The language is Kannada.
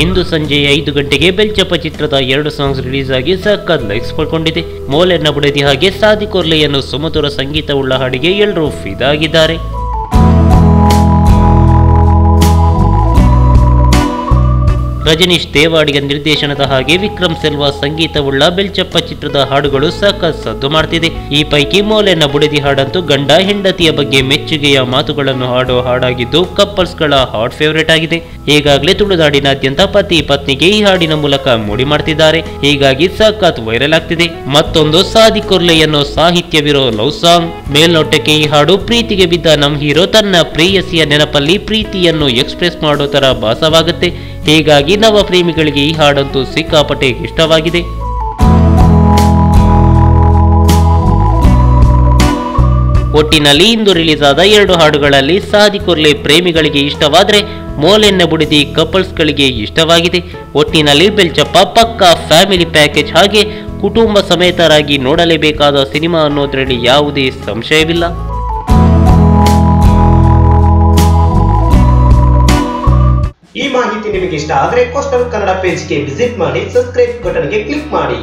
ಇಂದು ಸಂಜೆ 5 ಗಂಟೆಗೆ ಬೆಲ್ಚಪ್ಪ ಚಿತ್ರದ 2 ಸಾಂಗ್ಸ್ ರಿಲೀಸ್ ಆಗಿ ಸಖತ್ ಲೈಕ್ಸ್ ಪಡ್ಕೊಂಡಿದೆ. ಮೋಲೆನ್ನ ಬುಡದಿ ಹಾಗೆ ಸಾದಿ ಕೊರ್ಲೆಯನ್ನು ಸುಮಧುರ ಸಂಗೀತವುಳ್ಳ ಹಾಡಿಗೆ ಎಲ್ಲರೂ ಫಿದಾಗಿದ್ದಾರೆ. ರಜನೀಶ್ ದೇವಾಡಿಗ ನಿರ್ದೇಶನದ ಹಾಗೆ ವಿಕ್ರಮ್ ಸೆಲ್ವಾ ಸಂಗೀತವುಳ್ಳ ಬೆಲ್ಚಪ್ಪ ಚಿತ್ರದ ಹಾಡುಗಳು ಸಖತ್ ಸದ್ದು ಮಾಡ್ತಿದೆ. ಈ ಪೈಕಿ ಮೋಲೆನ್ನ ಬುಡದಿ ಹಾಡಂತೂ ಗಂಡ ಹೆಂಡತಿಯ ಬಗ್ಗೆ ಮೆಚ್ಚುಗೆಯ ಮಾತುಗಳನ್ನು ಹಾಡೋ ಹಾಡಾಗಿದ್ದು ಕಪ್ಪಲ್ಸ್ ಗಳ ಹಾಟ್ ಫೇವರೇಟ್ ಆಗಿದೆ. ಈಗಾಗಲೇ ತುಳುನಾಡಿನಾದ್ಯಂತ ಪತಿ ಪತ್ನಿಗೆ ಈ ಹಾಡಿನ ಮೂಲಕ ಮೂಡಿ ಮಾಡ್ತಿದ್ದಾರೆ. ಹೀಗಾಗಿ ಸಖತ್ ವೈರಲ್ ಆಗ್ತಿದೆ. ಮತ್ತೊಂದು ಸಾದಿ ಕೊರ್ಲೆ ಅನ್ನೋ ಸಾಹಿತ್ಯವಿರೋ ಲವ್ ಸಾಂಗ್. ಮೇಲ್ನೋಟಕ್ಕೆ ಈ ಹಾಡು ಪ್ರೀತಿಗೆ ಬಿದ್ದ ನಮ್ ಹೀರೋ ತನ್ನ ಪ್ರೇಯಸಿಯ ನೆನಪಲ್ಲಿ ಪ್ರೀತಿಯನ್ನು ಎಕ್ಸ್ಪ್ರೆಸ್ ಮಾಡೋ ತರ ಭಾಸವಾಗುತ್ತೆ. ಹೀಗಾಗಿ ನವ ಪ್ರೇಮಿಗಳಿಗೆ ಈ ಹಾಡಂತೂ ಸಿಕ್ಕಾಪಟ್ಟೆ ಇಷ್ಟವಾಗಿದೆ. ಒಟ್ಟಿನಲ್ಲಿ ಇಂದು ರಿಲೀಸ್ ಆದ 2 ಹಾಡುಗಳಲ್ಲಿ ಸಾದಿ ಕೊರ್ಲೆ ಪ್ರೇಮಿಗಳಿಗೆ ಇಷ್ಟವಾದ್ರೆ ಮೋಲೆನ್ನ ಬುಡದಿ ಕಪಲ್ಸ್ ಗಳಿಗೆ ಇಷ್ಟವಾಗಿದೆ. ಒಟ್ಟಿನಲ್ಲಿ ಬೆಲ್ಚಪ್ಪ ಪಕ್ಕಾ ಫ್ಯಾಮಿಲಿ ಪ್ಯಾಕೇಜ್ ಹಾಗೆ ಕುಟುಂಬ ಸಮೇತರಾಗಿ ನೋಡಲೇಬೇಕಾದ ಸಿನಿಮಾ ಅನ್ನೋದ್ರಲ್ಲಿ ಯಾವುದೇ ಸಂಶಯವಿಲ್ಲ. ಈ ಮಾಹಿತಿ ನಿಮಗೆ ಇಷ್ಟ ಆದರೆ ಕೋಸ್ಟಲ್ ಕನ್ನಡ ಪೇಜ್ಗೆ ವಿಸಿಟ್ ಮಾಡಿ, ಸಬ್ಸ್ಕ್ರೈಬ್ ಬಟನ್ಗೆ ಕ್ಲಿಕ್ ಮಾಡಿ.